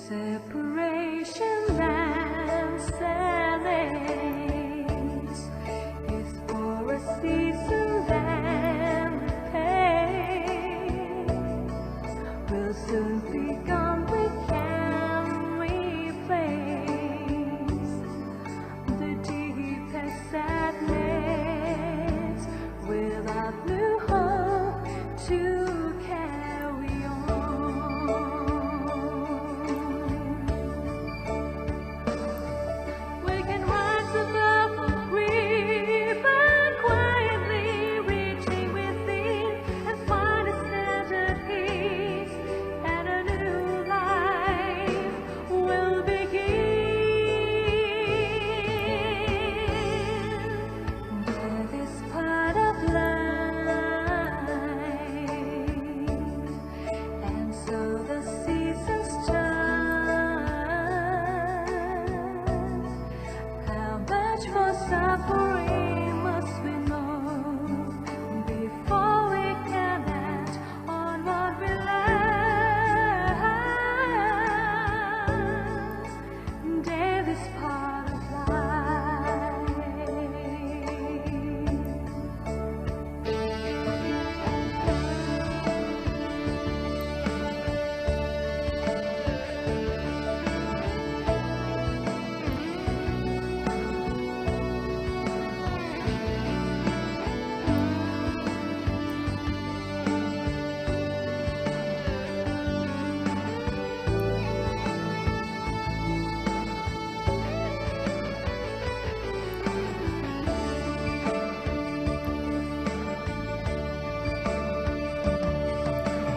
separation and sadness is for a season, then pain will soon be gone. We can replace the deepest sadness without new hope to carry on. We can rise above the grief and quietly reaching within and find a centered peace, and a new life will begin. Death is part of life, and so the seasons turn. How much more suffering must we know before we can act on what we learn? Death is part of life.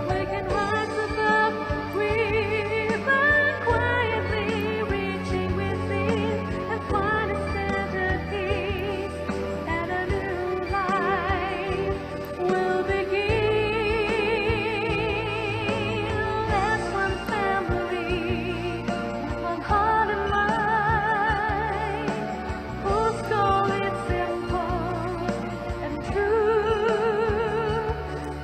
We can rise above grief and quietly reaching within and find a centered peace, and a new life will begin. As one family, one heart and mind, whose goal is simple and true.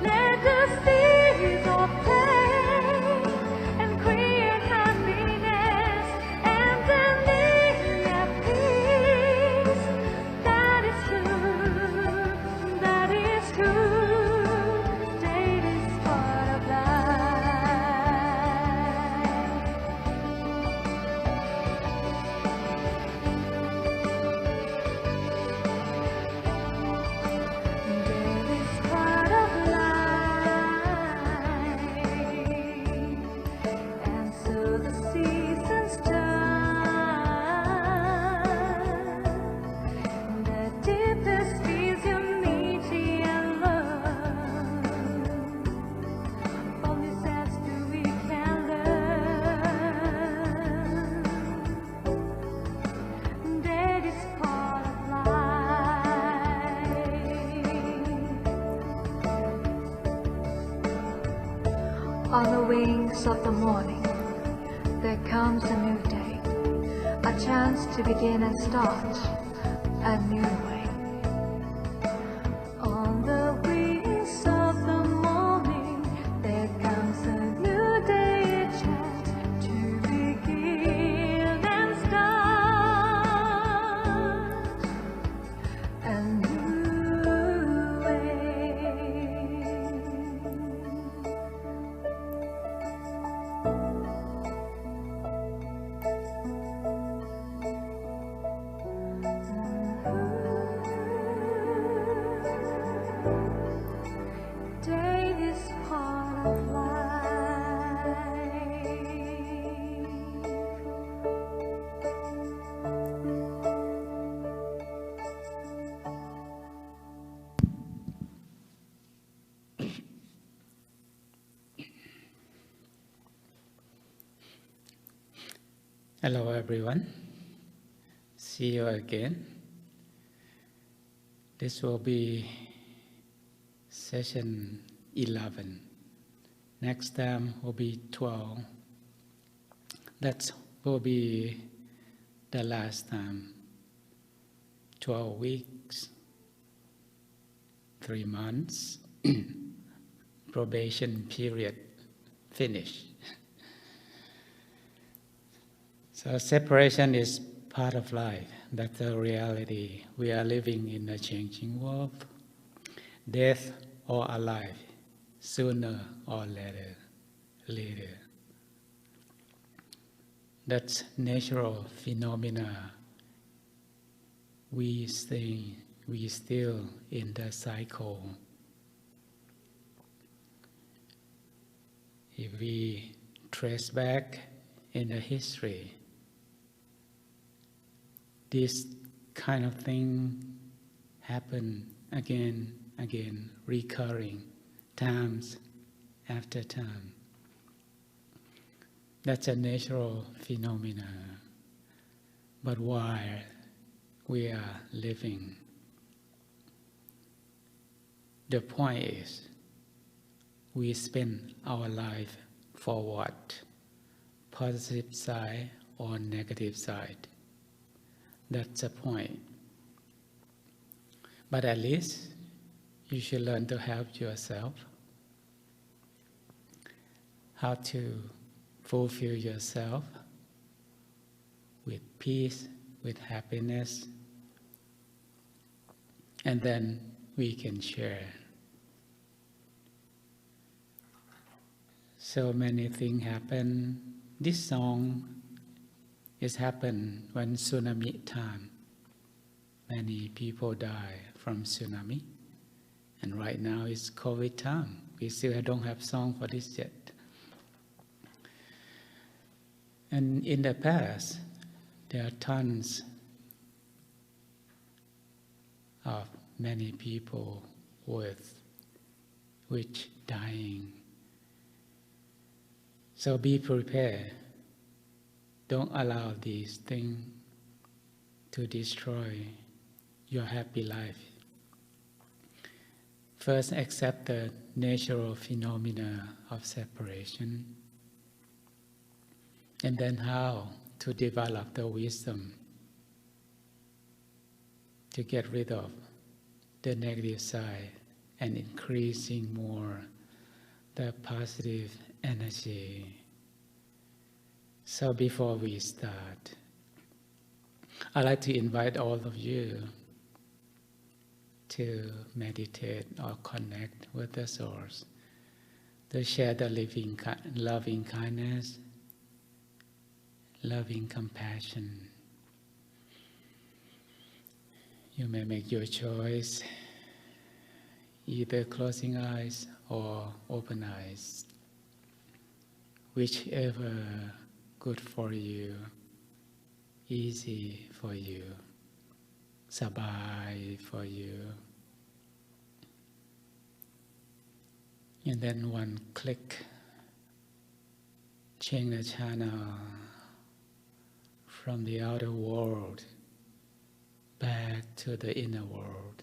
Let the seeds of pain and create happiness and then live at peace. That is true, that is true. State is part of life. Death is part of life, and so the seasons turn. The deepest is unity and love. Only sense do we can learn. That is part of life. On the wings of the morning, there comes a new day, a chance to begin and start a new way. On the wings of the morning, there comes a new day, a chance to begin and start a new way. Day is part of life. Hello everyone, see you again. This will be session 11. Next time will be 12. That will be the last time. 12 weeks, 3 months, probation period finish. So separation is part of life. That's the reality. We are living in a changing world. Death or alive, sooner or later. That's natural phenomena. We still in the cycle. If we trace back in the history, this kind of thing happen again, recurring, times after time. That's a natural phenomena. But while we are living, the point is, we spend our life for what? Positive side or negative side? That's the point. But at least you should learn to help yourself, how to fulfill yourself with peace, with happiness, and then we can share. So many things happen. This song is happened when tsunami time. Many people die from tsunami. And right now it's COVID time. We still don't have song for this yet. And in the past, there are tons of many people which dying. So be prepared. Don't allow these things to destroy your happy life. First, accept the natural phenomena of separation, and then how to develop the wisdom to get rid of the negative side and increasing more the positive energy. So before we start, I'd like to invite all of you to meditate or connect with the Source, to share the loving kindness, loving compassion. You may make your choice, either closing eyes or open eyes, whichever good for you, easy for you, sabai for you. And then one click, change the channel from the outer world back to the inner world,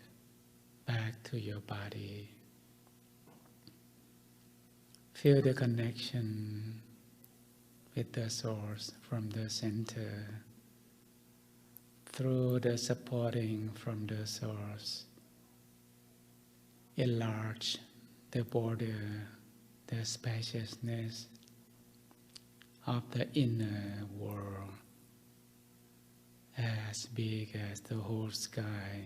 back to your body. Feel the connection with the Source from the center, through the supporting from the Source. Enlarge the border, the spaciousness of the inner world, as big as the whole sky,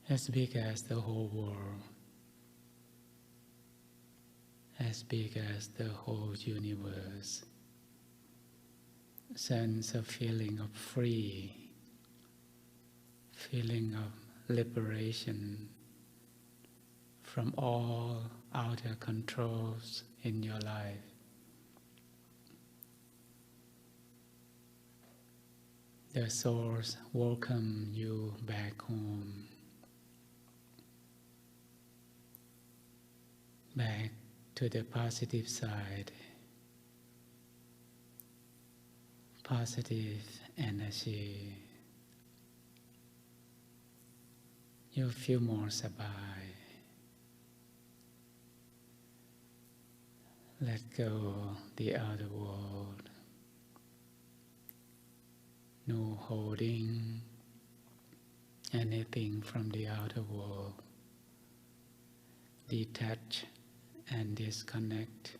as big as the whole world, as big as the whole universe. Sense of feeling of free, feeling of liberation from all outer controls in your life. The Source welcome you back home, back to the positive side, positive energy. You feel more sabai. Let go the outer world. No holding anything from the outer world. Detach and disconnect.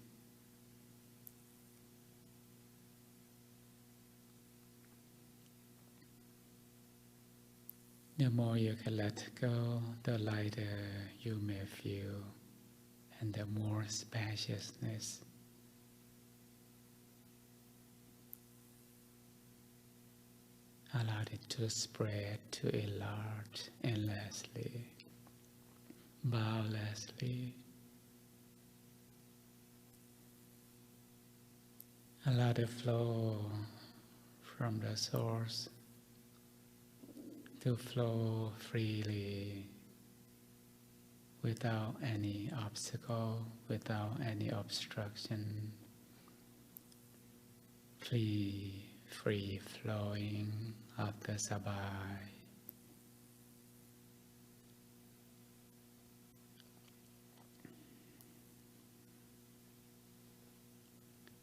The more you can let go, the lighter you may feel, and the more spaciousness. Allow it to spread, to enlarge endlessly, boundlessly. Allow the flow from the source to flow freely, without any obstacle, without any obstruction, free flowing of the sabai.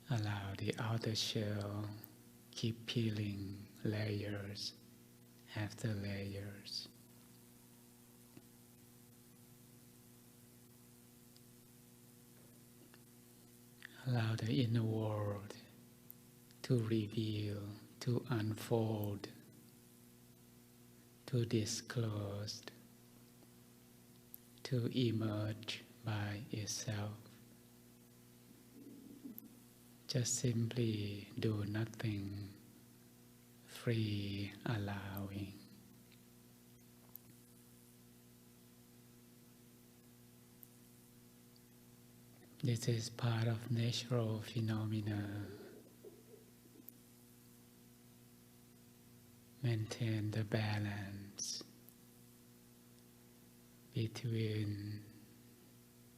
Allow the outer shell keep peeling layers after layers. Allow the inner world to reveal, to unfold, to disclose, to emerge by itself. Just simply do nothing, free, allowing. This is part of natural phenomena. Maintain the balance between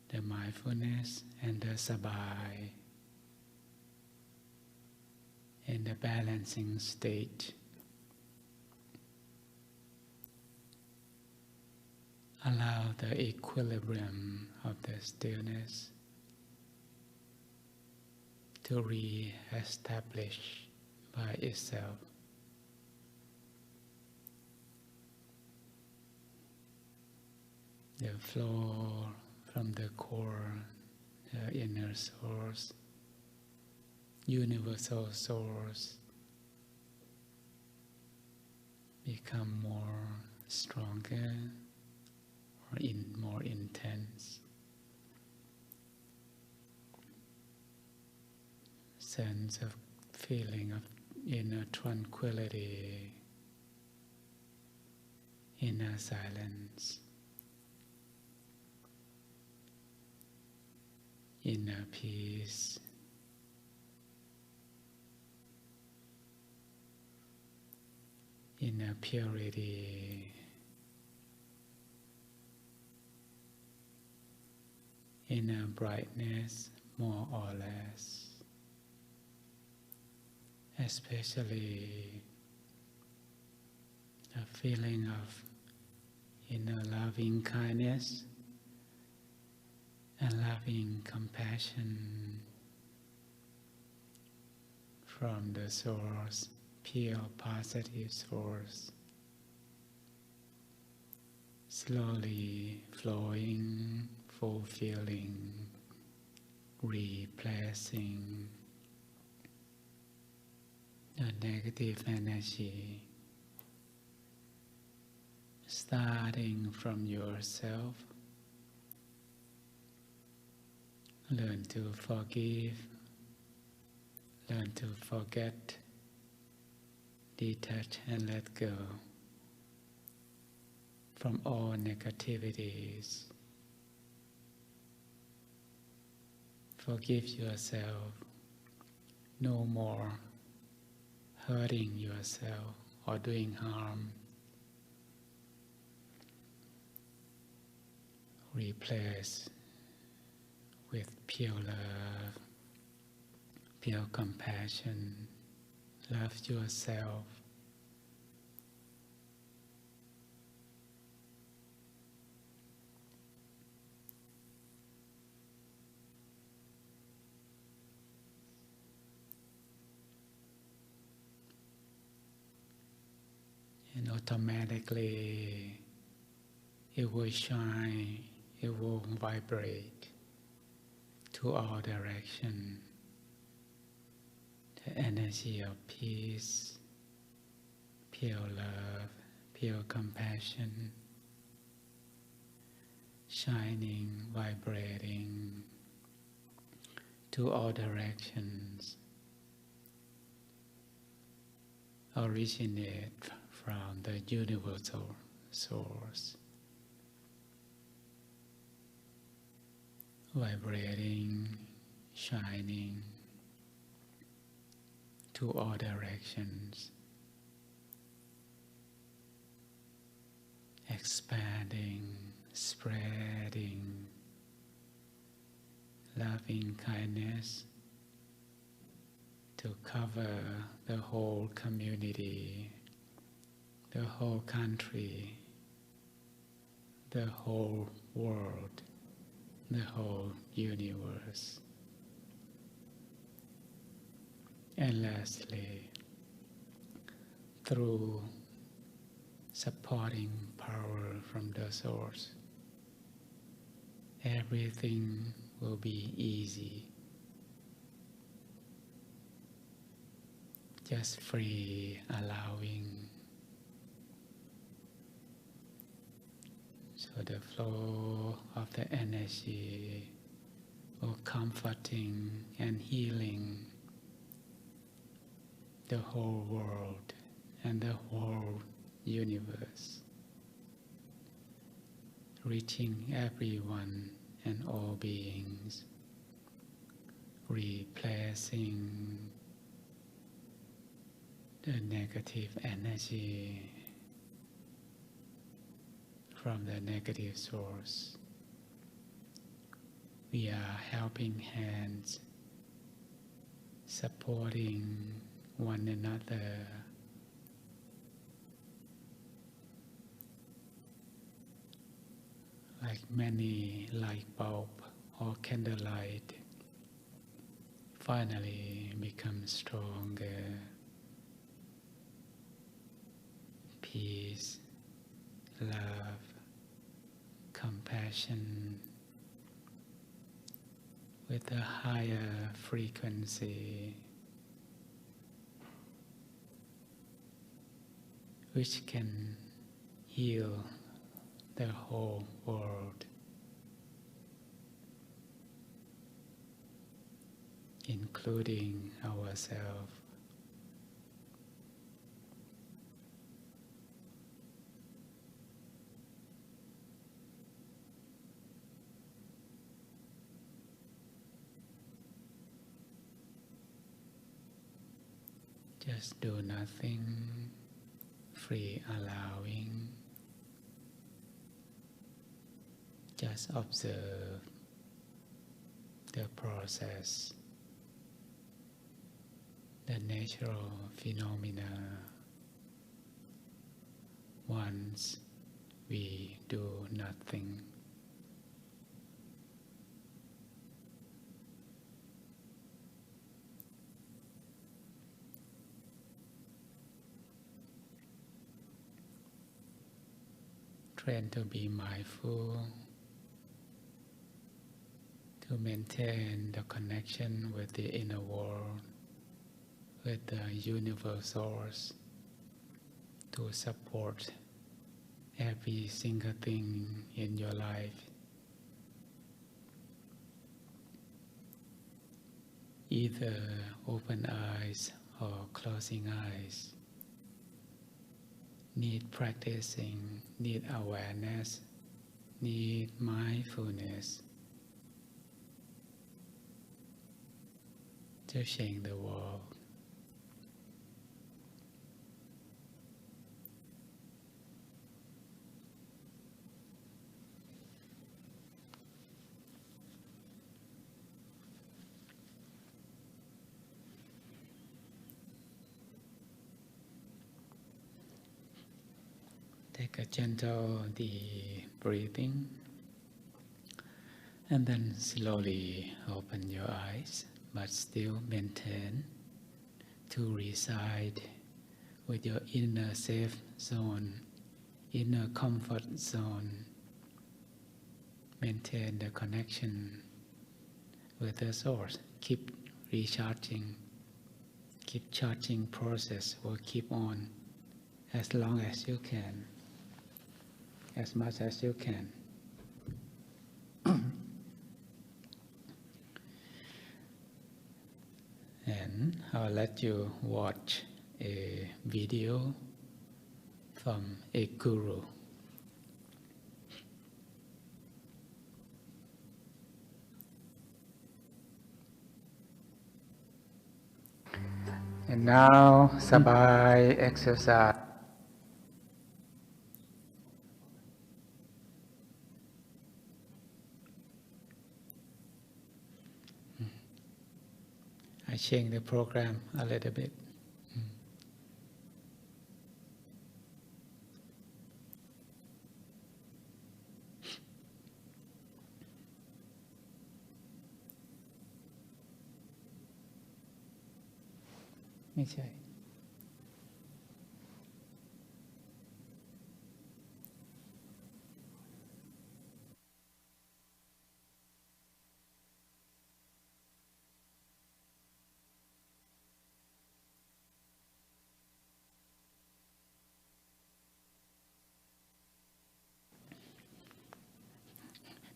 the mindfulness and the sabai in the balancing state. Allow the equilibrium of the stillness to re-establish by itself. The flow from the core, the inner source, universal source, become more stronger or more intense. Sense of feeling of inner tranquility, inner silence, inner peace, inner purity, inner brightness, more or less. Especially a feeling of inner loving kindness and loving compassion from the source, pure positive source, slowly flowing, fulfilling, replacing the negative energy, starting from yourself. Learn to forgive, learn to forget, detach and let go from all negativities. Forgive yourself, no more hurting yourself or doing harm. Replace with pure love, pure compassion. Love yourself. And automatically it will shine, it will vibrate to all directions, the energy of peace, pure love, pure compassion, shining, vibrating to all directions, originate from the universal source, vibrating, shining to all directions, expanding, spreading loving kindness to cover the whole community, the whole country, the whole world, the whole universe. And lastly, through supporting power from the source, everything will be easy, just free, allowing. So the flow of the energy will comforting and healing the whole world and the whole universe, reaching everyone and all beings, replacing the negative energy from the negative source. We are helping hands, supporting one another, like many light bulb or candlelight finally become stronger. Peace, love, compassion with a higher frequency, which can heal the whole world, including ourselves. Just do nothing, free allowing. Just observe the process, the natural phenomena. Once we do nothing, train to be mindful, to maintain the connection with the inner world, with the universal source, to support every single thing in your life. Either open eyes or closing eyes, need practicing, need awareness, need mindfulness to change the world. Take a gentle, deep breathing, and then slowly open your eyes, but still maintain to reside with your inner safe zone, inner comfort zone. Maintain the connection with the source. Keep recharging, keep charging process will keep on as long as you can, as much as you can. And I'll let you watch a video from a guru. And now, sabai exercise. I change the program a little bit.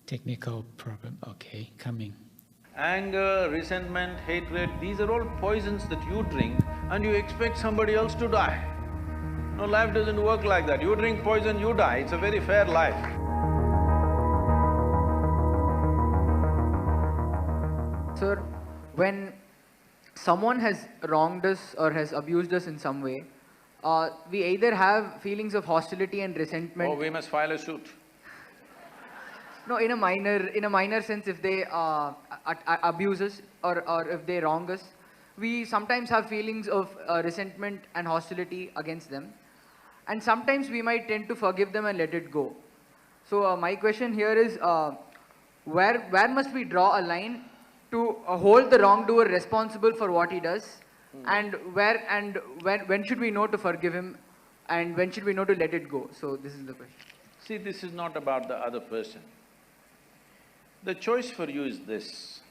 Technical problem, okay, coming. Anger, resentment, hatred, these are all poisons that you drink and you expect somebody else to die. No, life doesn't work like that. You drink poison, you die. It's a very fair life. Sir, when someone has wronged us or has abused us in some way, we either have feelings of hostility and resentment. Oh, we must file a suit. No, in a minor sense, if they abuse us or if they wrong us, we sometimes have feelings of resentment and hostility against them. And sometimes we might tend to forgive them and let it go. So my question here is, where must we draw a line to hold the wrongdoer responsible for what he does? And when should we know to forgive him? And when should we know to let it go? So this is the question. See, this is not about the other person. The choice for you is this.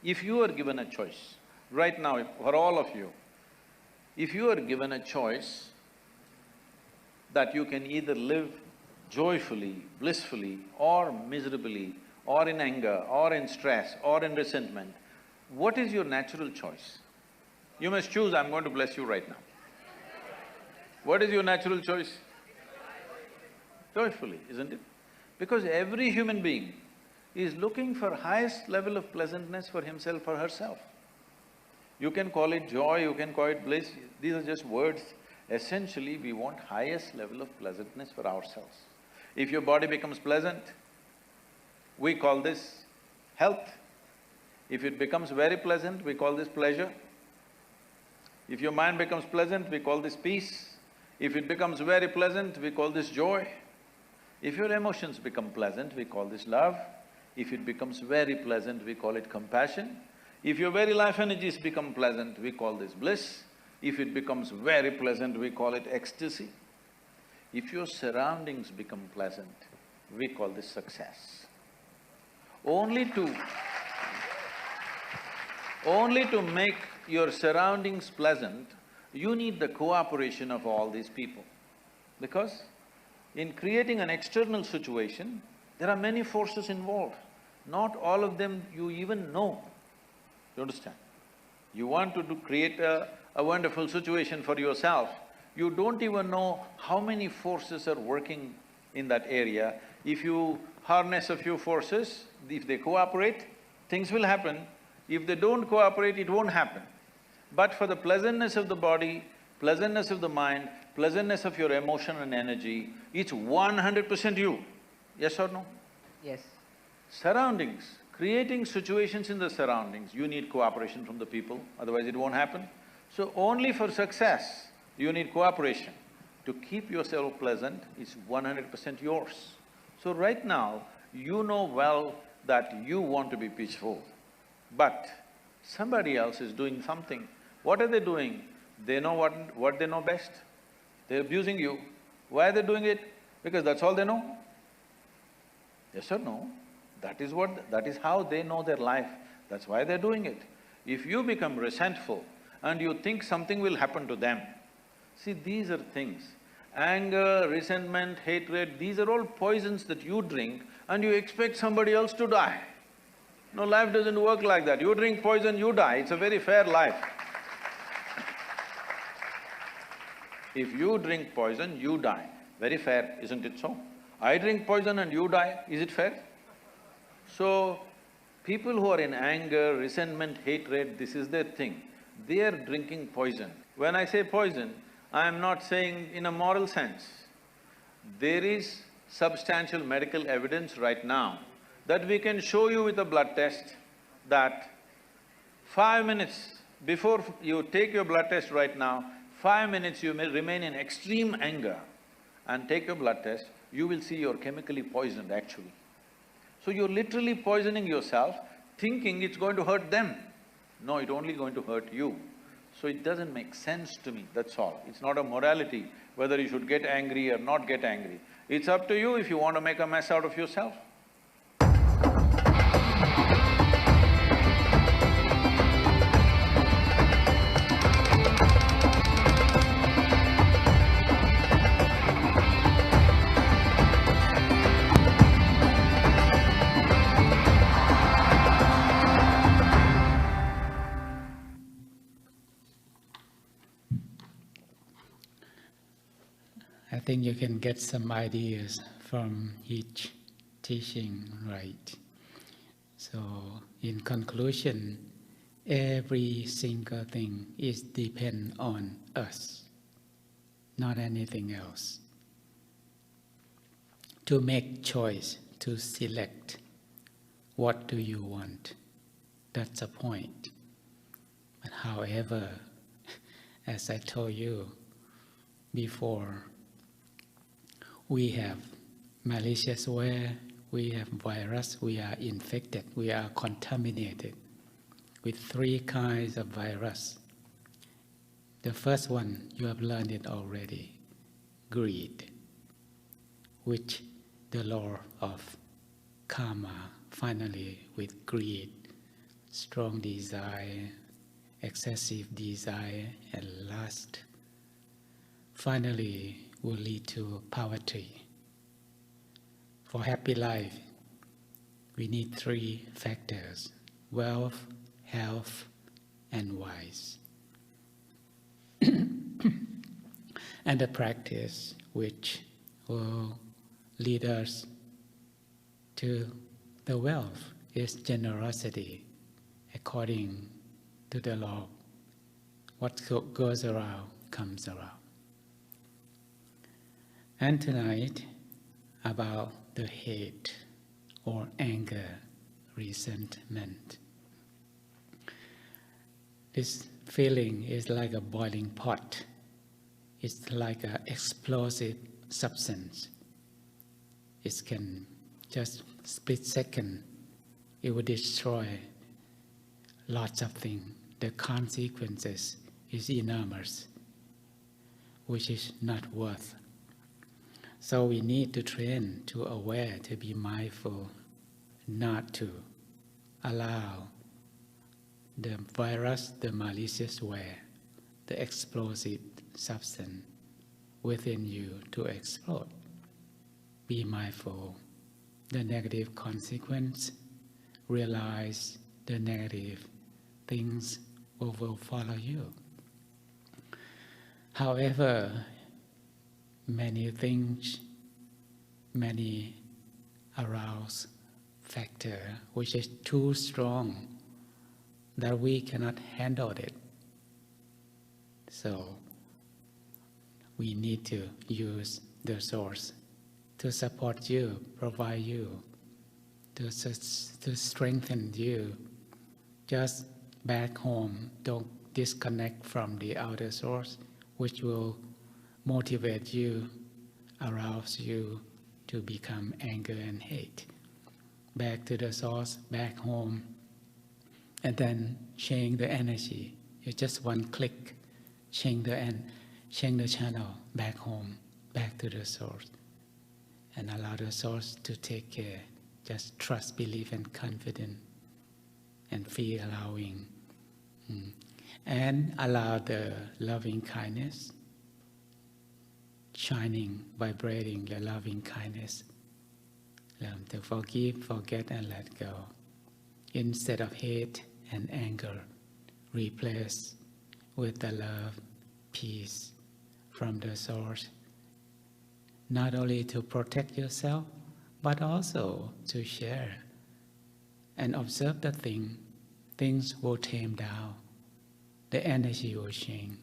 If you are given a choice, right now, for all of you, if you are given a choice that you can either live joyfully, blissfully, or miserably, or in anger, or in stress, or in resentment, what is your natural choice? You must choose, I'm going to bless you right now. What is your natural choice? Joyfully, isn't it? Because every human being is looking for highest level of pleasantness for himself or herself. You can call it joy, you can call it bliss, these are just words. Essentially, we want highest level of pleasantness for ourselves. If your body becomes pleasant, we call this health. If it becomes very pleasant, we call this pleasure. If your mind becomes pleasant, we call this peace. If it becomes very pleasant, we call this joy. If your emotions become pleasant, we call this love. If it becomes very pleasant, we call it compassion. If your very life energies become pleasant, we call this bliss. If it becomes very pleasant, we call it ecstasy. If your surroundings become pleasant, we call this success. Only to make your surroundings pleasant, you need the cooperation of all these people. Because in creating an external situation, there are many forces involved. Not all of them you even know. You understand? You want to create a wonderful situation for yourself, you don't even know how many forces are working in that area. If you harness a few forces, if they cooperate, things will happen. If they don't cooperate, it won't happen. But for the pleasantness of the body, pleasantness of the mind, pleasantness of your emotion and energy, it's 100% you. Yes or no? Yes. Surroundings, creating situations in the surroundings, you need cooperation from the people, otherwise it won't happen. So only for success, you need cooperation. To keep yourself pleasant is 100% yours. So right now, you know well that you want to be peaceful, but somebody else is doing something. What are they doing? They know what they know best. They're abusing you. Why are they doing it? Because that's all they know. Yes or no? That is how they know their life. That's why they're doing it. If you become resentful and you think something will happen to them, see, these are things. Anger, resentment, hatred, these are all poisons that you drink and you expect somebody else to die. No, life doesn't work like that. You drink poison, you die. It's a very fair life. If you drink poison, you die. Very fair, isn't it so? I drink poison and you die, is it fair? So, people who are in anger, resentment, hatred, this is their thing. They are drinking poison. When I say poison, I am not saying in a moral sense. There is substantial medical evidence right now that we can show you with a blood test that 5 minutes before you take your blood test right now, 5 minutes you may remain in extreme anger and take your blood test, you will see you're chemically poisoned actually. So you're literally poisoning yourself, thinking it's going to hurt them. No, it's only going to hurt you. So it doesn't make sense to me, that's all. It's not a morality, whether you should get angry or not get angry. It's up to you if you want to make a mess out of yourself. I think you can get some ideas from each teaching, right? So, in conclusion, every single thing is depend on us, not anything else. To make choice, to select, what do you want? That's the point. But however, as I told you before, we have malicious where we have virus, we are infected, we are contaminated with 3 kinds of virus. The first one, you have learned it already, greed, which the law of karma, finally with greed, strong desire, excessive desire, and lust, finally will lead to poverty. For happy life, we need 3 factors: wealth, health, and wise. And the practice which will lead us to the wealth is generosity, according to the law. What goes around comes around. And tonight, about the hate or anger, resentment. This feeling is like a boiling pot. It's like an explosive substance. It can just split second, it will destroy lots of things. The consequences is enormous, which is not worth. So we need to train to aware, to be mindful, not to allow the virus, the malicious ware, the explosive substance within you to explode. Be mindful the negative consequence, realize the negative things will follow you. However, many things, many arouse factor which is too strong that we cannot handle it. So we need to use the source to support you, provide you, to strengthen you. Just back home, don't disconnect from the outer source, which will motivate you, arouse you to become anger and hate. Back to the source, back home, and then change the energy. It's just one click, change the channel back home, back to the source, and allow the source to take care. Just trust, believe, and confidence, and feel allowing. And allow the loving kindness, shining, vibrating the loving kindness. Learn to forgive, forget, and let go. Instead of hate and anger, replace with the love, peace from the source, not only to protect yourself, but also to share and observe the things will tame down, the energy will change.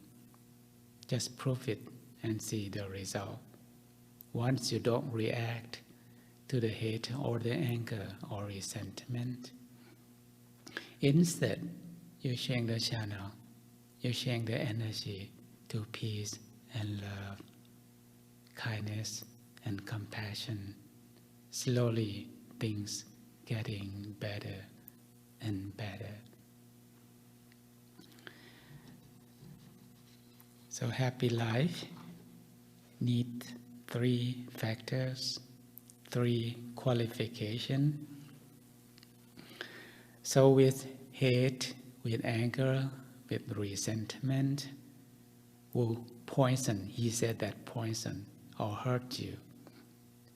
Just prove it and see the result. Once you don't react to the hate or the anger or resentment, instead you change the channel, you change the energy to peace and love, kindness and compassion. Slowly things getting better and better. So happy life need 3 factors, 3 qualifications. So with hate, with anger, with resentment, will poison, he said that poison or hurt you.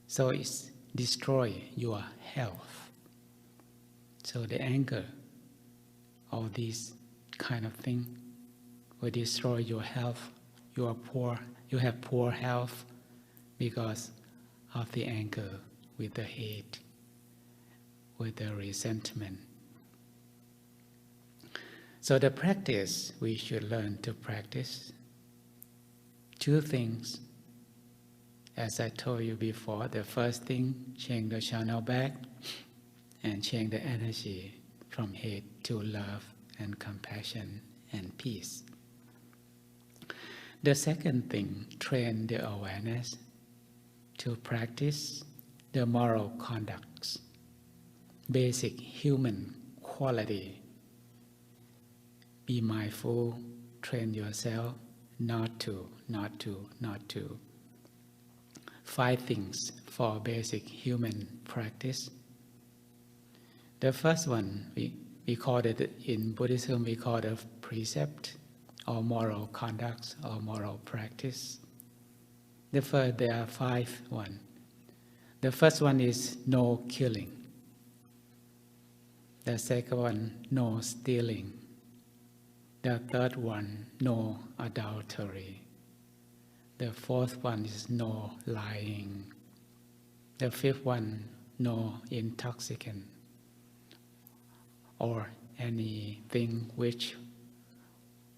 So it's destroy your health. So the anger, all these kind of things will destroy your health. You have poor health because of the anger, with the hate, with the resentment. So the practice, we should learn to practice 2 things. As I told you before, the first thing, change the channel back and change the energy from hate to love and compassion and peace. The second thing, train the awareness to practice the moral conducts, basic human quality. Be mindful, train yourself not to. 5 things for basic human practice. The first one, we call it in Buddhism, we call it precept or moral conduct or moral practice. There are 5 ones. The first one is no killing. The second one, no stealing. The third one, no adultery. The fourth one is no lying. The fifth one, no intoxicant or anything which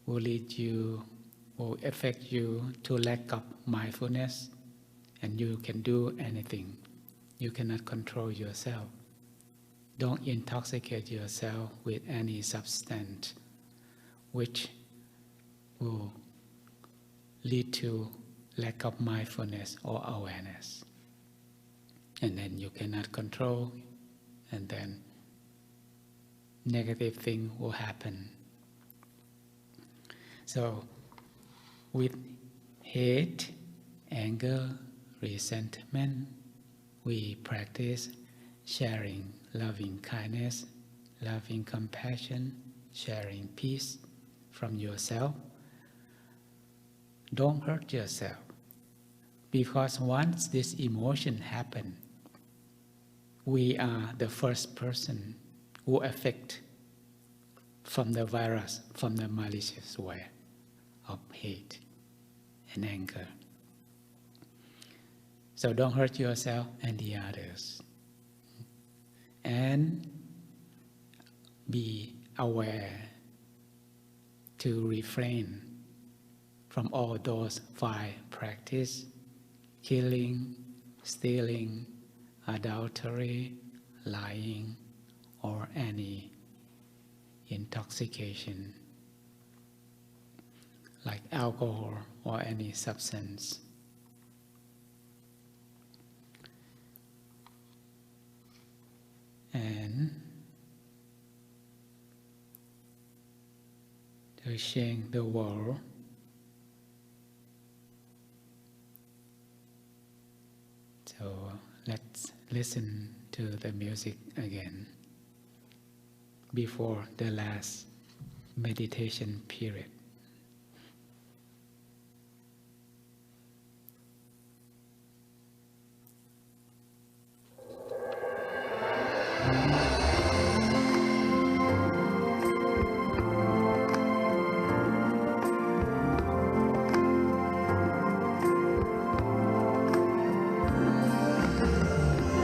will affect you to lack of mindfulness, and you can do anything. You cannot control yourself. Don't intoxicate yourself with any substance which will lead to lack of mindfulness or awareness. And then you cannot control, and then negative thing will happen. So with hate, anger, resentment, we practice sharing loving kindness, loving compassion, sharing peace from yourself. Don't hurt yourself, because once this emotion happens, we are the first person who affect from the virus, from the malicious way of hate and anger. So don't hurt yourself and the others. And be aware to refrain from all those 5 practices: killing, stealing, adultery, lying, or any intoxication like alcohol or any substance. And to change the world, so let's listen to the music again. before the last meditation period.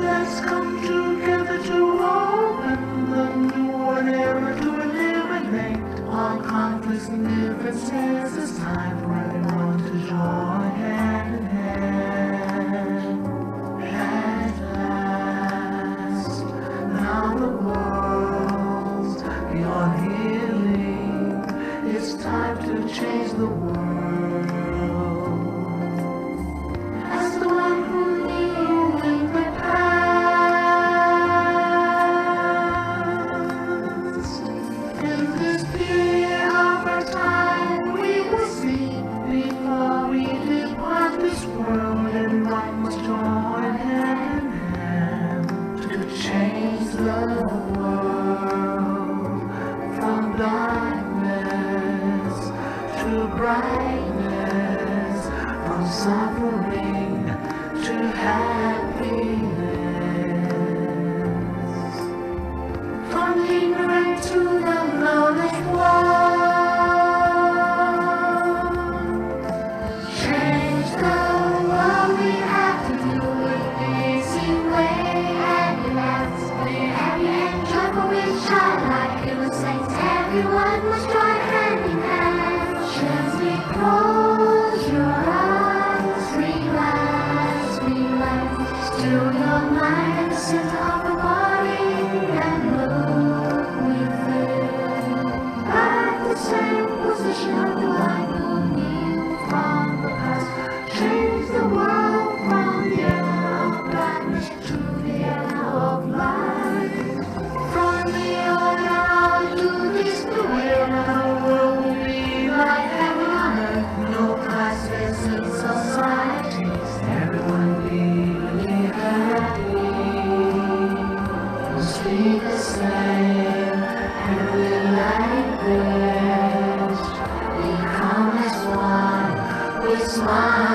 Let's come together to open the new era to eliminate all conflicts and differences. It's time for everyone to join hand in hand. At last, now the world's beyond healing. It's time to change the world. As the one who knew in the past, in this period of our time, we will see before we depart this world, and one must join hand in hand to change the world from darkness to brightness, from suffering to happiness, from ignorance to the knowledge world. Change the world, we have to do it the easy way, and let's be happy and joyful with childlike innocence. Everyone must join hand in hand. Gently close your eyes, relax, relax. Still your mind at the center of the body and look within. At the same position of the one who knew from the past. Change the world from the era of darkness to the era of light. From the order to this new era, the world will be like heaven on earth. No classes in societies. Everyone be really happy. We'll speak the same heavenly language. Become as one with smile.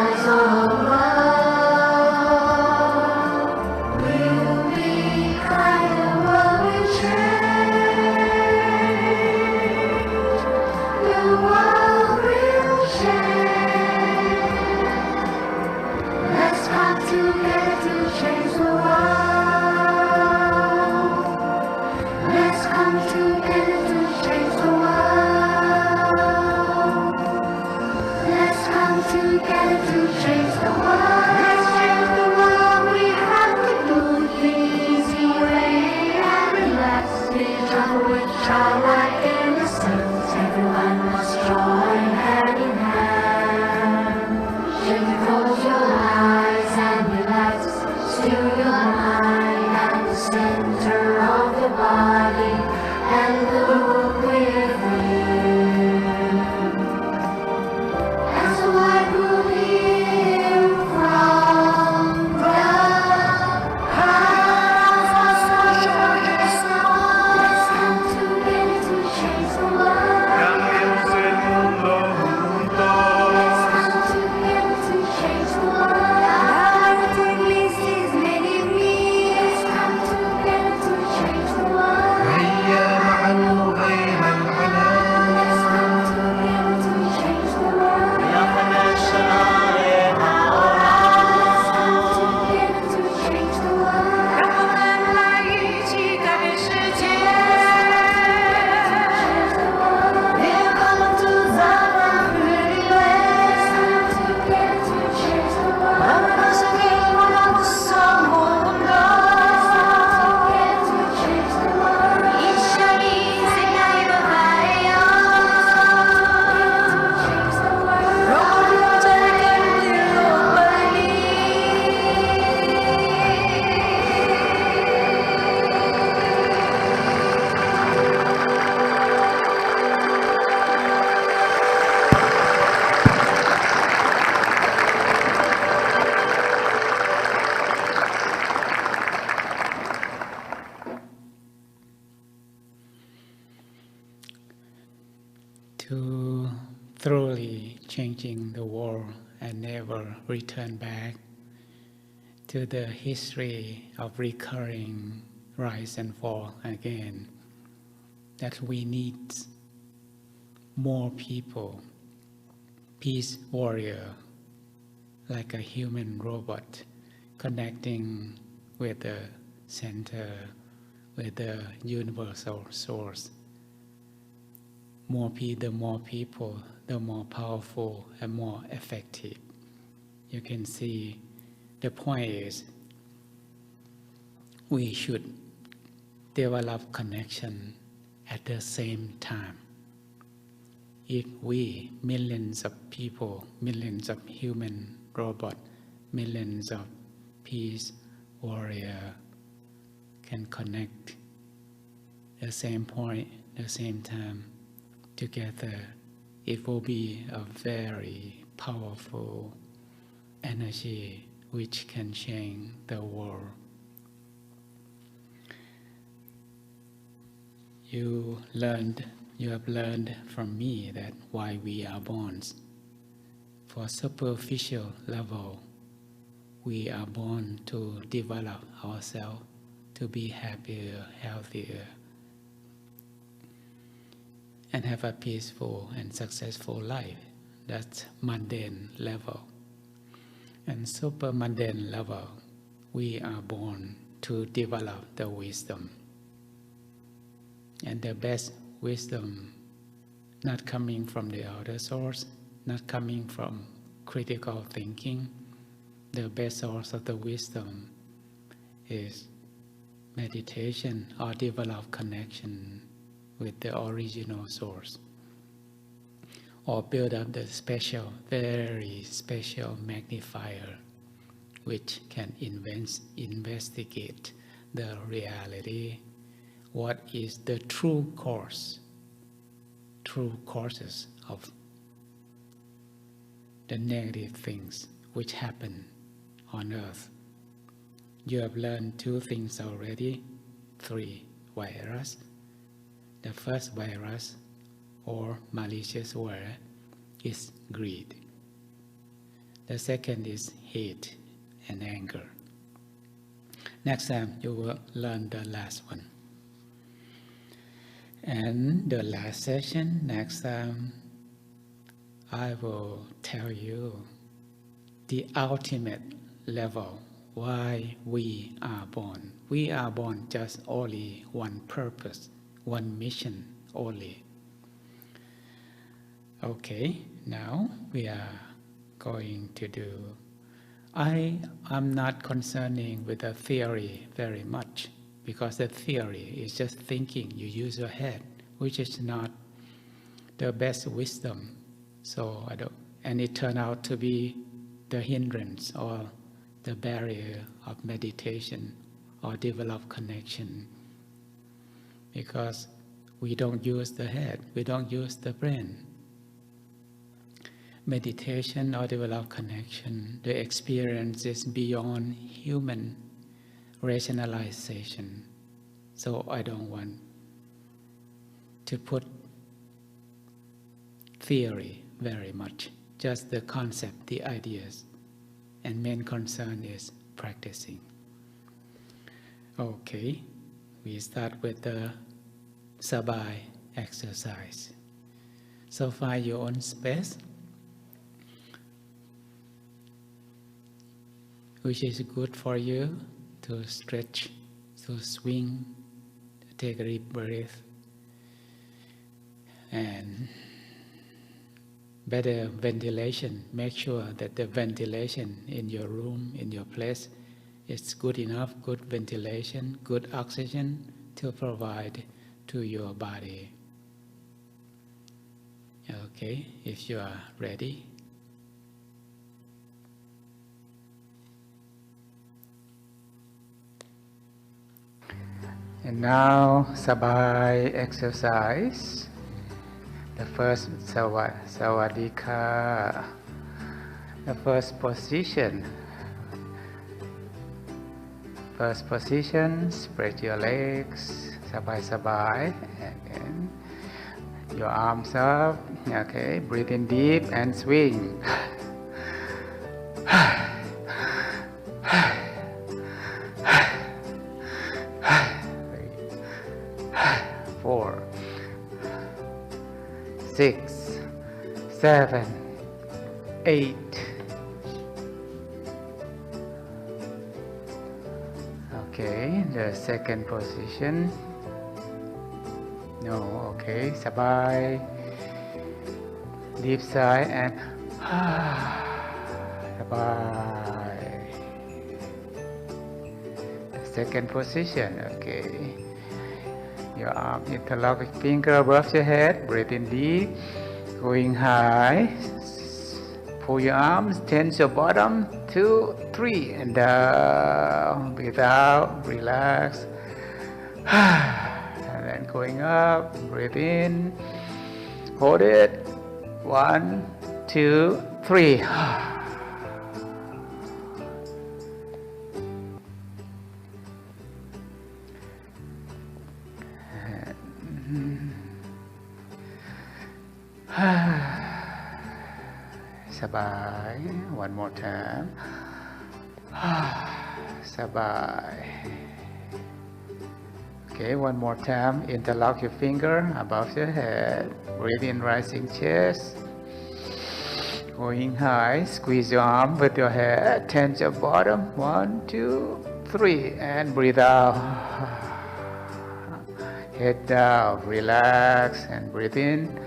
thoroughly changing the world and never return back to the history of recurring rise and fall again, that we need more people, peace warrior, like a human robot, connecting with the center, with the universal source. The more people, the more powerful and more effective. You can see the point is we should develop connection at the same time. If we, millions of people, millions of human robots, millions of peace warrior can connect the same point, the same time together, it will be a very powerful energy which can change the world. You have learned from me that why we are born. For superficial level, we are born to develop ourselves, to be happier, healthier, and have a peaceful and successful life. That's mundane level. And super mundane level, we are born to develop the wisdom. And the best wisdom, not coming from the outer source, not coming from critical thinking. The best source of the wisdom is meditation or develop connection with the original source, or build up the special, very special magnifier which can investigate the reality, what is the true causes of the negative things which happen on earth. You have learned 2 things already, 3 virus. The first virus, or malicious word, is greed. The second is hate and anger. Next time you will learn the last one. And the last session, next time, I will tell you the ultimate level, why we are born. We are born just only one purpose, one mission only. Okay, now we are going to do, I am not concerning with the theory very much, because the theory is just thinking, you use your head, which is not the best wisdom. So and it turned out to be the hindrance or the barrier of meditation or develop connection, because we don't use the head, we don't use the brain. Meditation or develop connection, the experience is beyond human rationalization. So I don't want to put theory very much, just the concept, the ideas, and main concern is practicing. Okay, we start with the Sabai exercise. So find your own space, which is good for you to stretch, to swing, to take a deep breath, and better ventilation. Make sure that the ventilation in your room, in your place, is good enough, good ventilation, good oxygen to provide to your body. Okay, if you are ready. And now, Sabai exercise. The first Sawadika. The first position. First position, spread your legs, Sabai. Again. your arms up. Okay, breathe in deep and swing. 4, 6, 7, 8. Okay, the second position. No, okay, สบาย deep sigh and สบาย the second position. Okay, your arm interlock with finger above your head, breathe in deep, going high, pull your arms, tense your bottom, 2, 3, and down, breathe out, relax. And going up, breathe in, hold it, 1, 2, 3. Sabai. One more time. Sabai. Okay, one more time. Interlock your finger above your head. Breathe in, rising chest. Going high. Squeeze your arm with your head. Tense your bottom. 1, 2, 3. And breathe out. Head down. Relax and breathe in.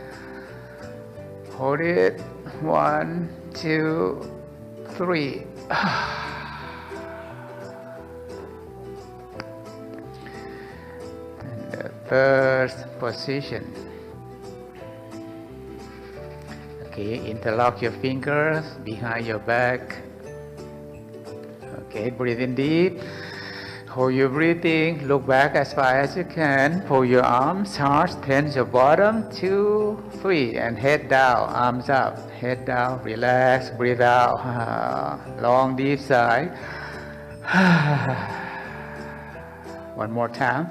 Hold it. 1, 2, 3. Third position. Okay, interlock your fingers behind your back. Okay, breathe in deep. Hold your breathing. Look back as far as you can. Pull your arms hard. Tense your bottom. 2, 3, and head down. Arms up. Head down. Relax. Breathe out. Long deep sigh. One more time.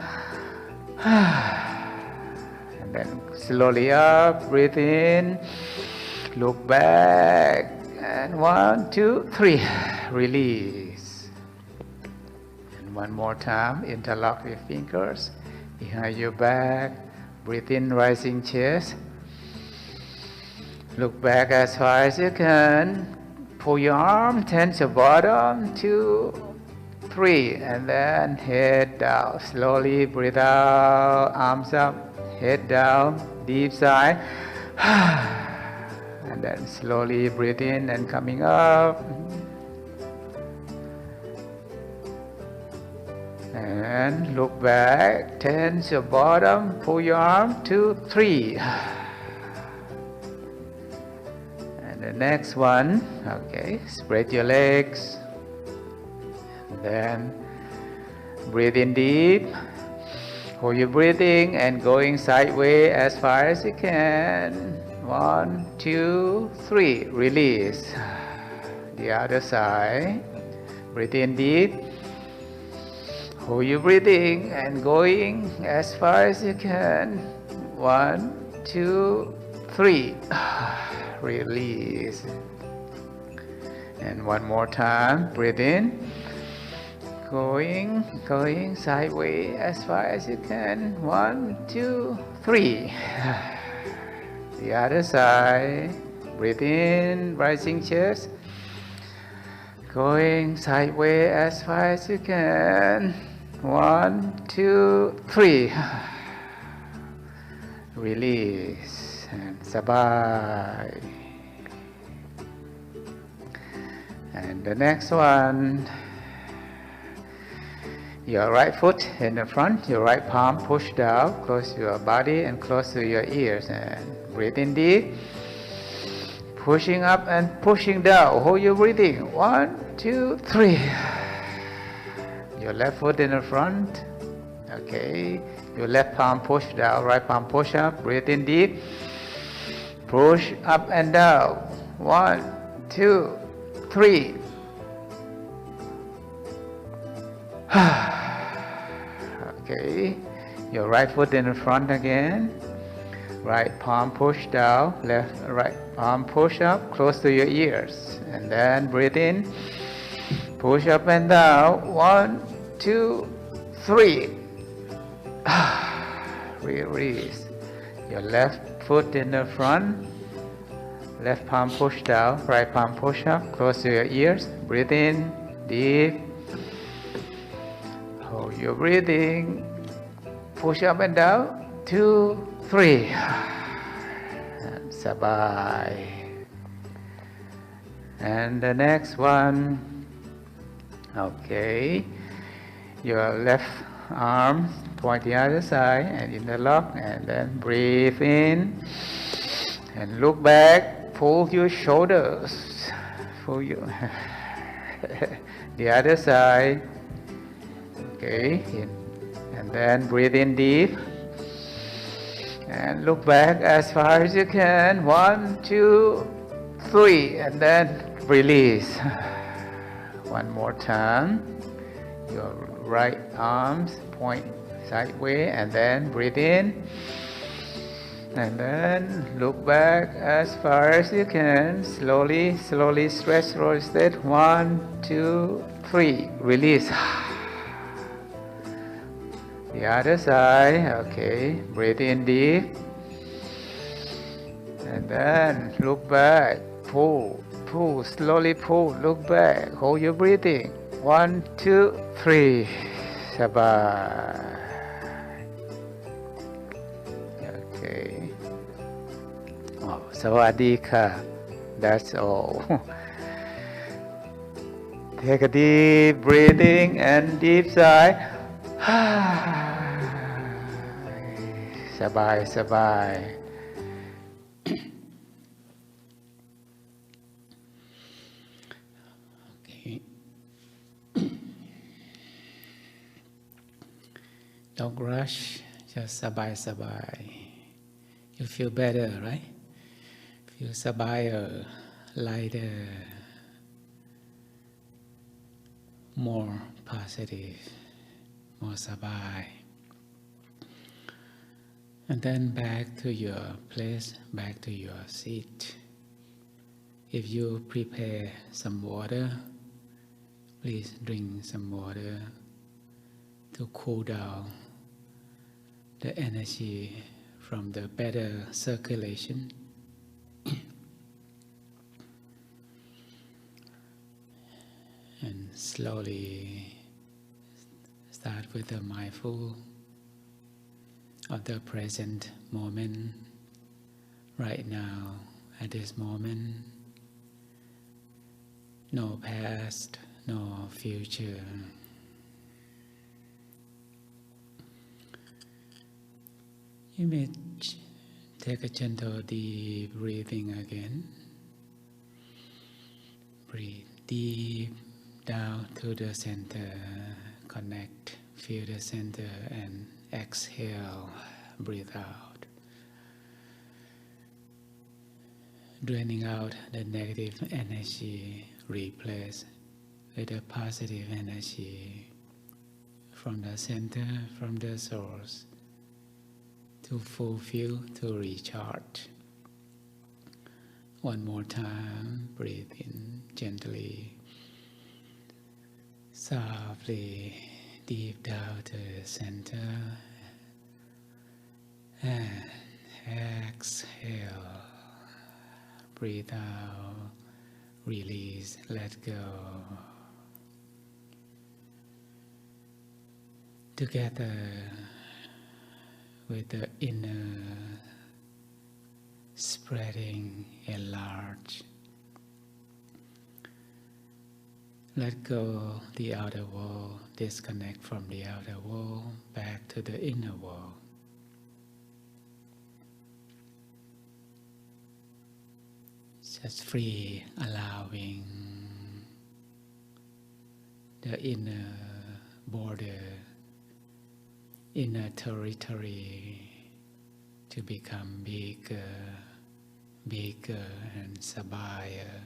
And then slowly up, breathe in, look back, and 1, 2, 3, release. And one more time, interlock your fingers behind your back, breathe in, rising chest, look back as far as you can, pull your arm, tense your bottom, 2, 3, and then head down. Slowly breathe out, arms up, head down, deep sigh. And then slowly breathe in and coming up. And look back, tense your bottom, pull your arm, 2, 3. And the next one, okay, spread your legs. Then breathe in deep, hold your breathing and going sideways as far as you can. 1, 2, 3, release. The other side, breathe in deep, hold your breathing and going as far as you can. 1, 2, 3, release. And one more time, breathe in. Going sideways as far as you can. 1, 2, 3. The other side. Breathe in, rising chest. Going sideways as far as you can. 1, 2, 3. Release and sabai. And the next one. Your right foot in the front, your right palm push down, close to your body and close to your ears. And breathe in deep. Pushing up and pushing down. Hold your breathing. 1, 2, 3. Your left foot in the front. Okay. Your left palm push down, right palm push up. Breathe in deep. Push up and down. 1, 2, 3. Okay, your right foot in the front again. Right palm push down, right palm push up, close to your ears. And then breathe in, push up and down. 1, 2, 3. Release. Your left foot in the front. Left palm push down, right palm push up, close to your ears. Breathe in, deep. Hold your breathing. Push up and down. 2, 3. And sabai. And the next one. Okay. Your left arm point the other side and interlock, and then breathe in and look back. Pull your shoulders. Pull your the other side. Okay. And then breathe in deep. And look back as far as you can. 1, 2, 3. And then release. One more time. Your right arms point sideways and then breathe in. And then look back as far as you can. Slowly, slowly stretch, slowly stretch. 1, 2, 3. Release. The other side. Okay. Breathe in deep. And then look back. Pull, pull, slowly pull. Look back. Hold your breathing. 1, 2, 3. Sabai. Okay. Oh, sawadee ka. That's all. Take a deep breathing and deep sigh. Sabai, sabai. Okay. Don't rush, just sabai, sabai. You feel better, right? Feel sabai, lighter, more positive, more sabai. And then back to your place, back to your seat. If you prepare some water, please drink some water to cool down the energy from the better circulation. And slowly start with the mindful of the present moment, right now, at this moment. No past, no future. You may take a gentle deep breathing again. Breathe deep down to the center. Connect, feel the center, and exhale, breathe out. Draining out the negative energy, replace with a positive energy from the center, from the source, to fulfill, to recharge. One more time, breathe in gently, softly, deep down to the center, and exhale, breathe out, release, let go. Together with the inner spreading, enlarge. Let go the outer wall, disconnect from the outer wall, back to the inner wall. Just free, allowing the inner border, inner territory to become bigger, bigger and sabaya,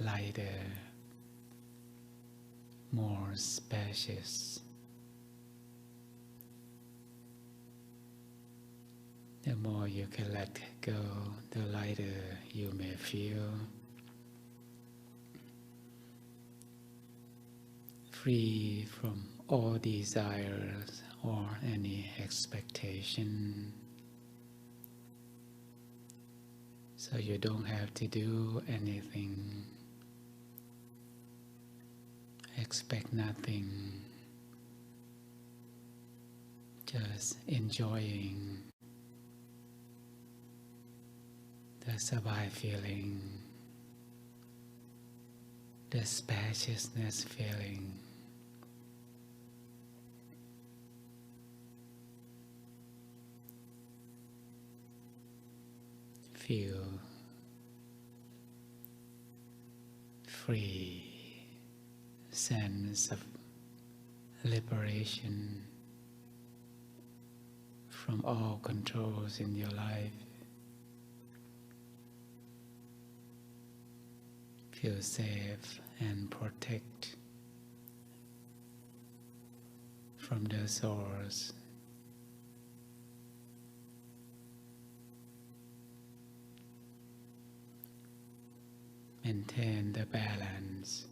lighter, more spacious. The more you can let go, the lighter you may feel. Free from all desires or any expectation. So you don't have to do anything. Expect nothing. Just enjoying the sabai feeling, the spaciousness feeling. Feel free sense of liberation from all controls in your life. Feel safe and protect from the source. Maintain the balance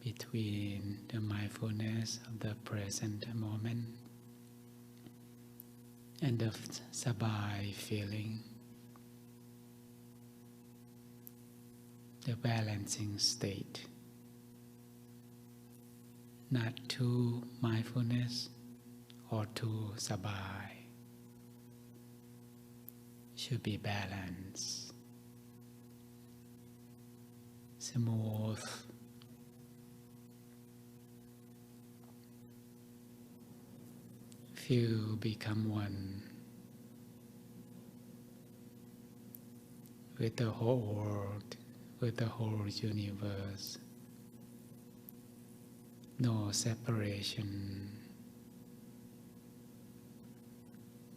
between the mindfulness of the present moment and the sabai feeling, the balancing state. Not too mindfulness or too sabai. Should be balanced, smooth. Feel become one with the whole world, with the whole universe. No separation.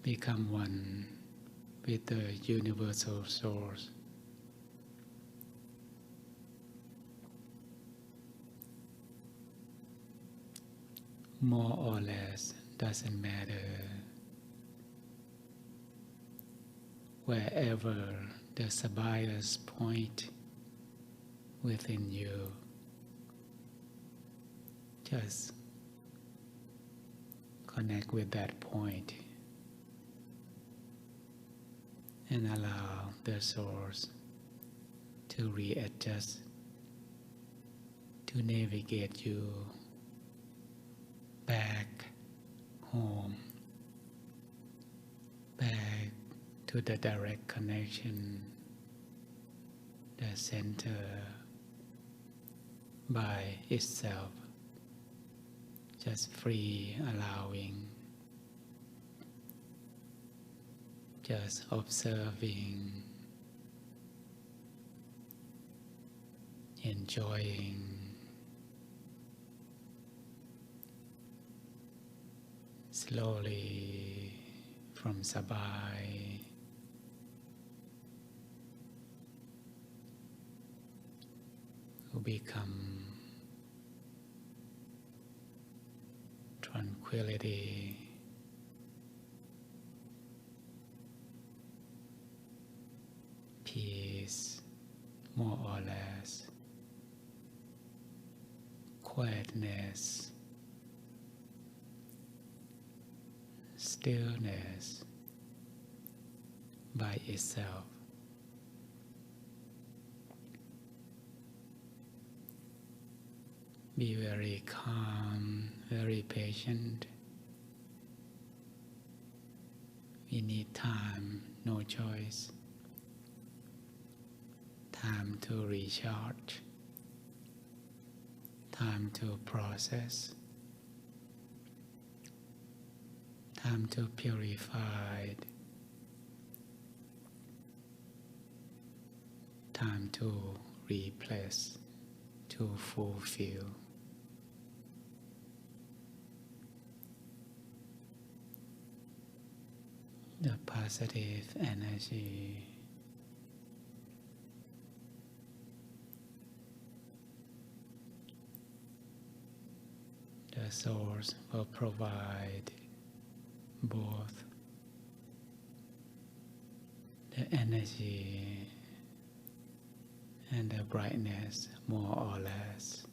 Become one with the universal source. More or less doesn't matter. Wherever the sabayas point within you, just connect with that point and allow the source to readjust, to navigate you back home, back to the direct connection, the center by itself, just free, allowing, just observing, enjoying, slowly from sabai will become tranquility, peace, more or less, quietness, stillness by itself. Be very calm, very patient. We need time, no choice. Time to recharge, time to process, time to purify, time to replace, to fulfill. The positive energy the source will provide both the energy and the brightness more or less.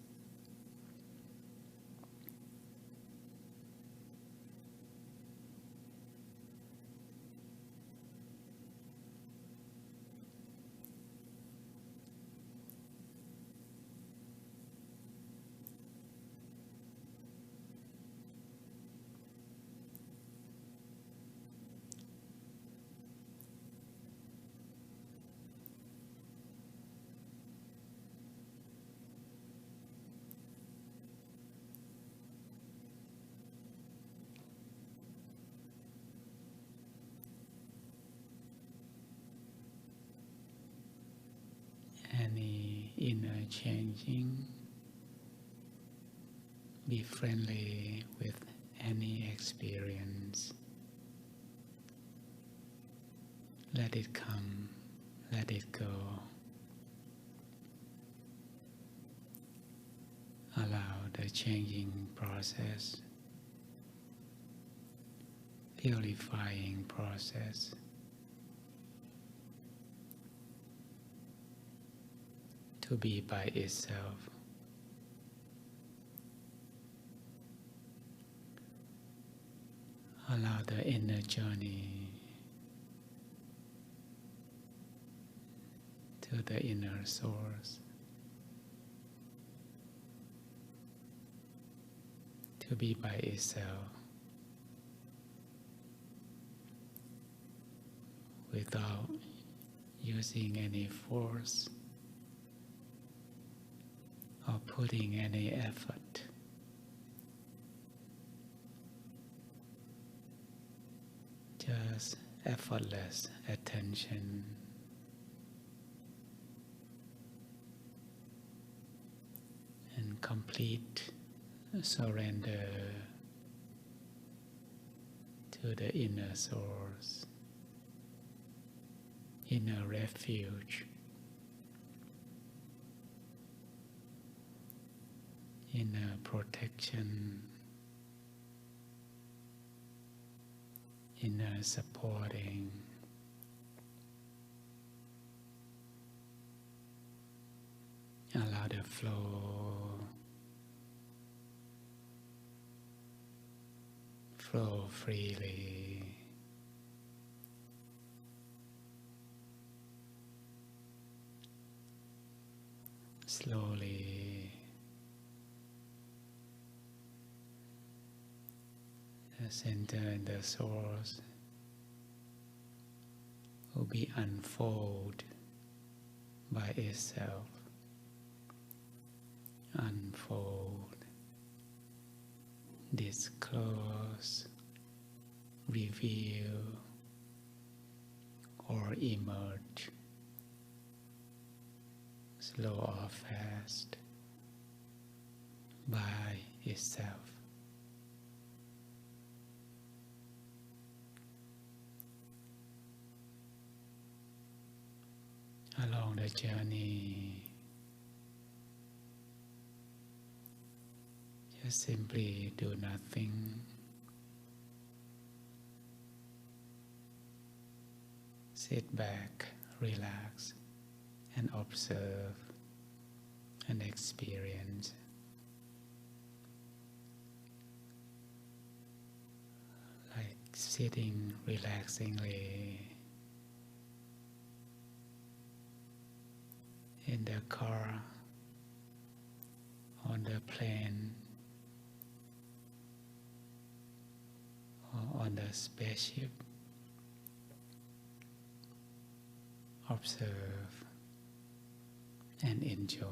Any inner changing, be friendly with any experience. Let it come, let it go. Allow the changing process, purifying process to be by itself. Allow the inner journey to the inner source to be by itself without using any force or putting any effort. Just effortless attention and complete surrender to the inner source, inner refuge, inner protection, inner supporting. Allow the flow freely. Slowly. The center and the source will be unfolded by itself. Unfold, disclose, reveal, or emerge, slow or fast, by itself. Along the journey, just simply do nothing. Sit back, relax, and observe and experience. Like sitting relaxingly in the car, on the plane, or on the spaceship. Observe and enjoy.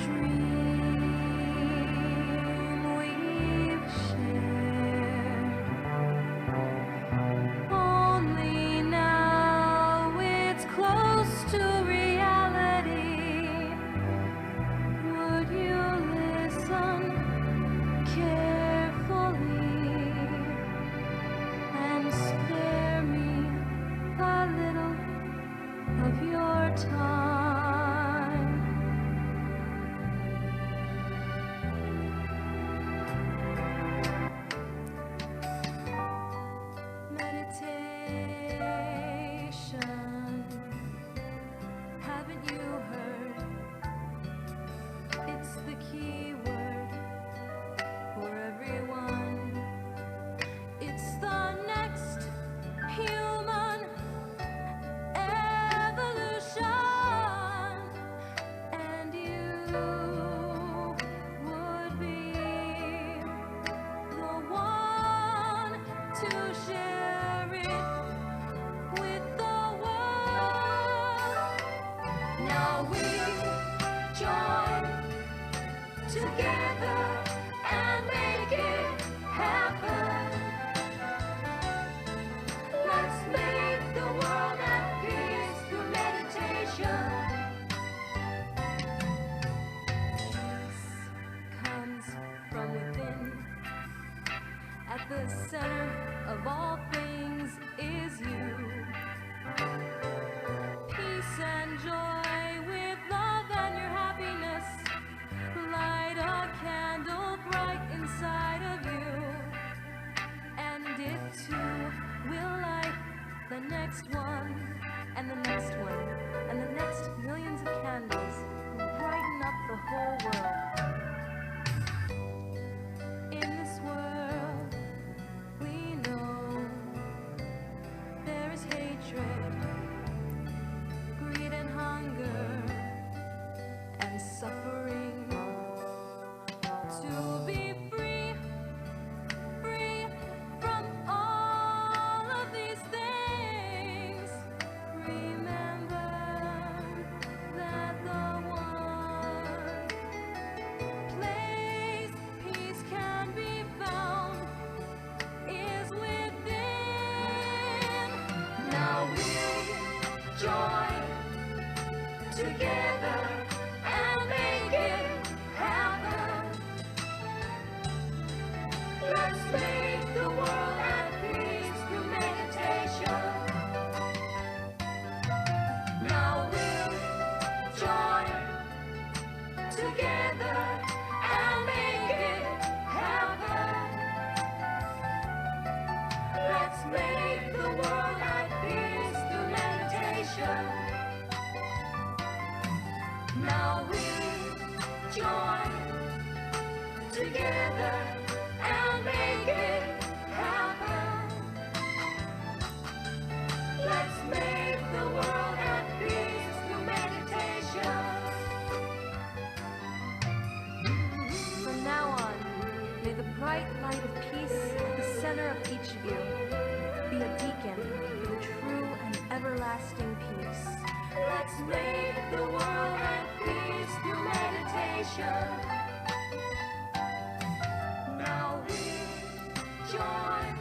dream we've shared. Only now it's close to reality. Would you listen carefully and spare me a little of your time? Meditation, haven't you heard? It's the key word for everyone. It's the next human evolution, and you would be the one to share it with the world. Now we join together and make it happen. Let's make the world at peace through meditation. Peace comes from within. At the center of all things is you. Peace and joy with love and your happiness. Light a candle bright inside of you, and it too will light the next one, and the next one, and the next millions of candles will brighten up the whole world. In this world, we know there is hatred, greed and hunger, and suffering. To be free, free from all of these things, remember that the one place peace can be found is within. Now we'll join together and make it happen. Let's make the world at peace through meditation. Now we'll join together and make it happen. Let's make the world at peace through meditation. Now we'll join together and make it happen. Let's make the world at peace through meditation. From now on, may the bright light of peace at the center of each of you be a beacon for true and everlasting peace. Let's make the world at peace through meditation. Now we join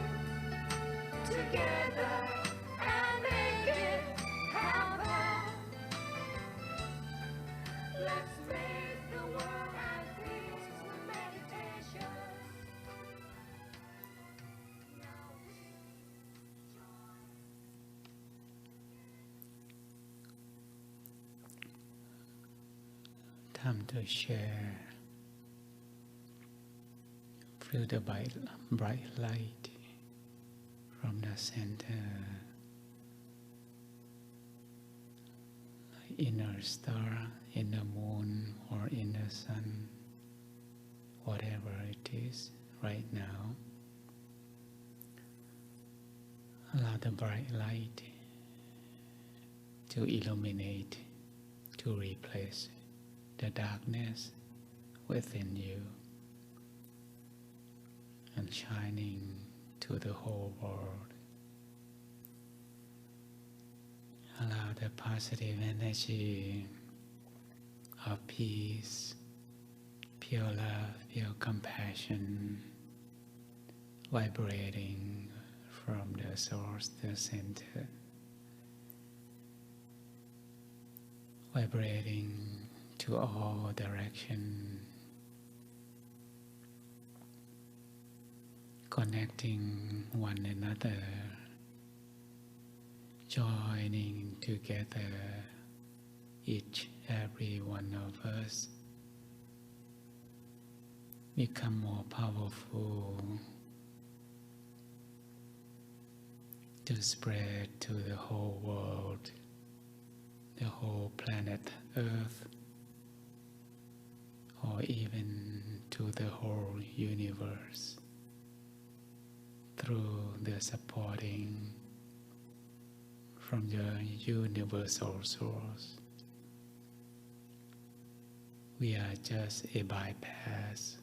together and make it happen. Let's make the world at peace through meditation. Now we join. Time to share. Feel the bright light from the center, like inner star, in the moon, or in the sun, whatever it is right now. Allow the bright light to illuminate, to replace the darkness within you, and shining to the whole world. Allow the positive energy of peace pure love, pure compassion, vibrating from the source, the center, vibrating to all directions, connecting one another, joining together, each, every one of us become more powerful to spread to the whole world, the whole planet Earth, or even to the whole universe through the supporting from the universal source. We are just a bypass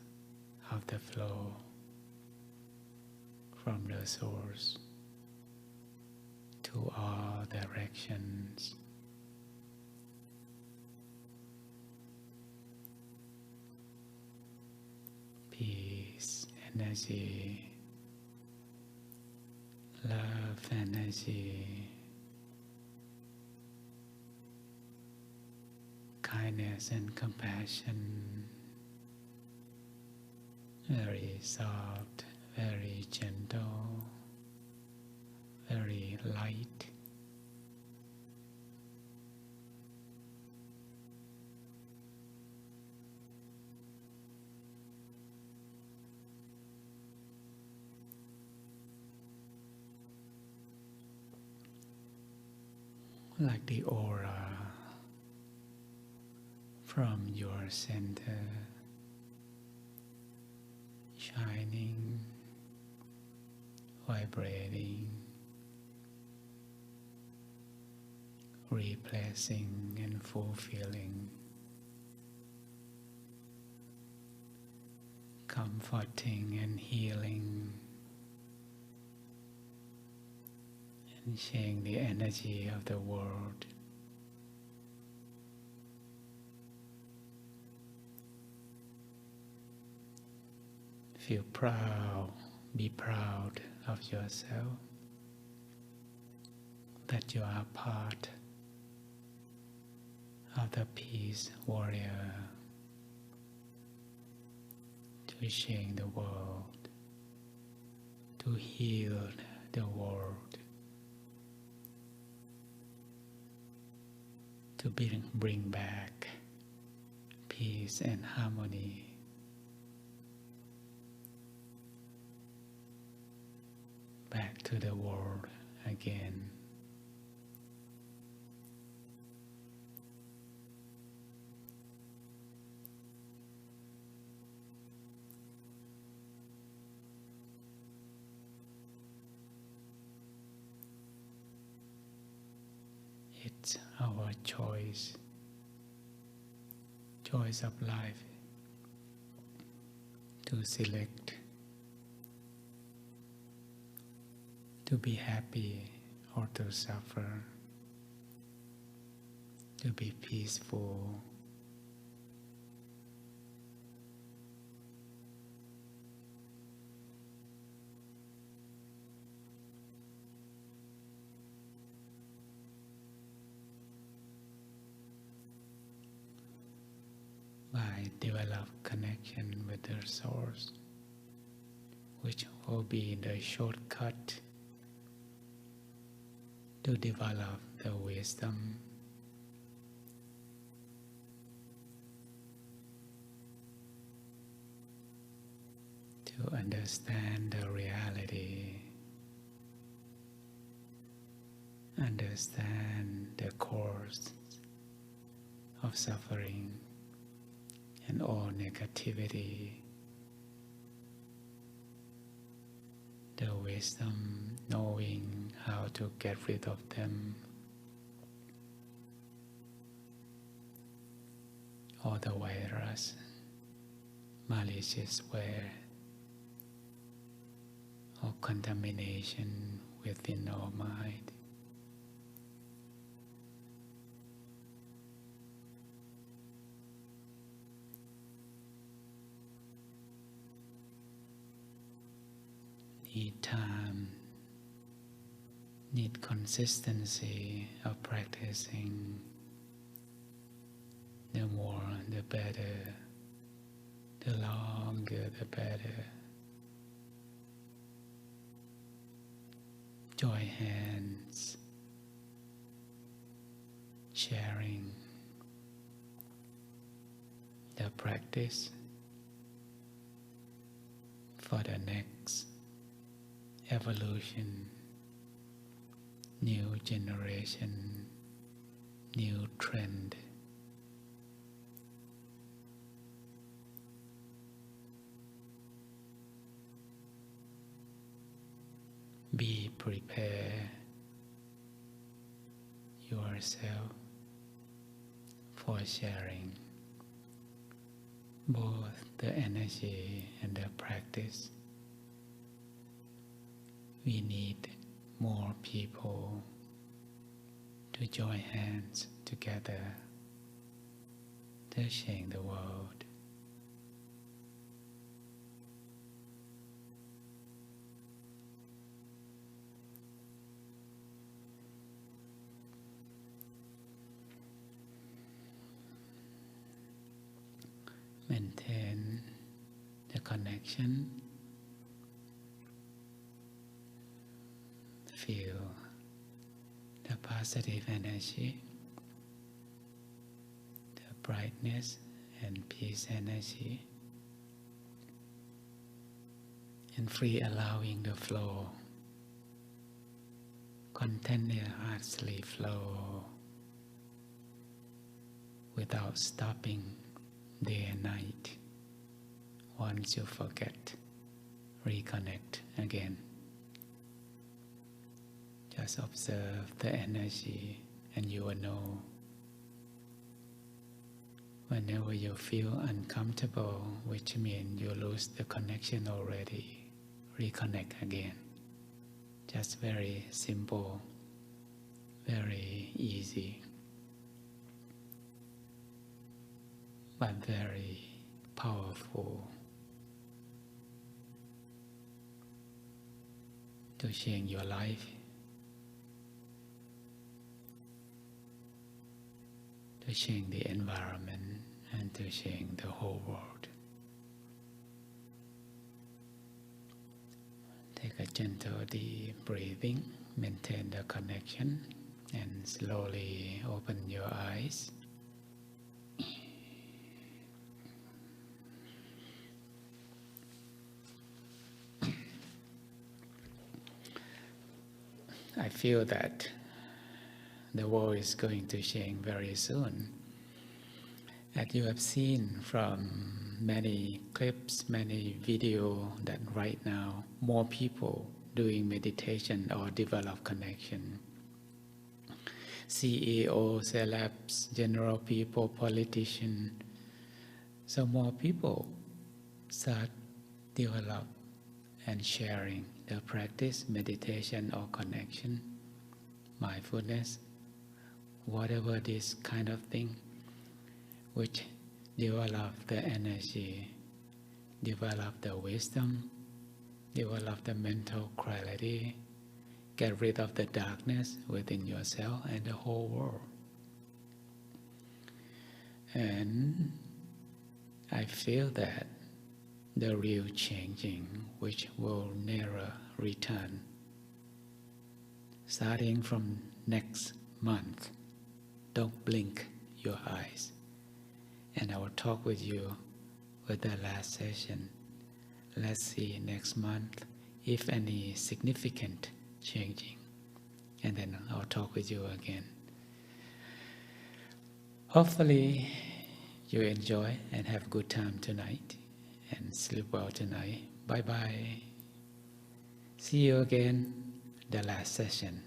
of the flow from the source to all directions. Peace, energy, love, energy, kindness and compassion, very soft, very gentle, very light. Like the aura from your center, shining, vibrating, replacing and fulfilling, comforting and healing, and sharing the energy of the world. Feel proud, be proud of yourself, that you are part of the peace warrior to change the world, to heal the world, to bring back peace and harmony back to the world again. It's our choice of life to select to be happy or to suffer, to be peaceful, by develop connection with the source, which will be the shortcut to develop the wisdom, to understand the reality, understand the cause of suffering and all negativity, the wisdom knowing how to get rid of them, all the virus, malicious way, or contamination within our mind. need time, need consistency of practicing. The more, the better. The longer, the better. Join hands, sharing the practice for the next evolution, new generation, new trend. Be prepared yourself for sharing both the energy and the practice. We need more people to join hands together to change the world. Maintain the connection. Feel the positive energy, the brightness and peace energy, and free allowing the flow, continuously flow without stopping day and night. Once you forget, reconnect again. Just observe the energy and you will know. Whenever you feel uncomfortable, which means you lose the connection already, reconnect again. Just very simple, very easy, but very powerful to change your life, to change the environment, and to change the whole world. Take a gentle deep breathing, maintain the connection, and slowly open your eyes. I feel that the world is going to change very soon. As you have seen from many clips, many videos, that right now more people doing meditation or develop connection. CEO, celebs, general people, politicians. So more people start develop and sharing the practice, meditation or connection, mindfulness, whatever this kind of thing, which develop the energy, develop the wisdom, develop the mental clarity, get rid of the darkness within yourself and the whole world. And I feel that the real changing, which will never return, starting from next month. Don't blink your eyes. And I will talk with you with the last session. Let's see next month if any significant changing. And then I'll talk with you again. Hopefully you enjoy and have a good time tonight. And sleep well tonight. Bye-bye. See you again, the last session.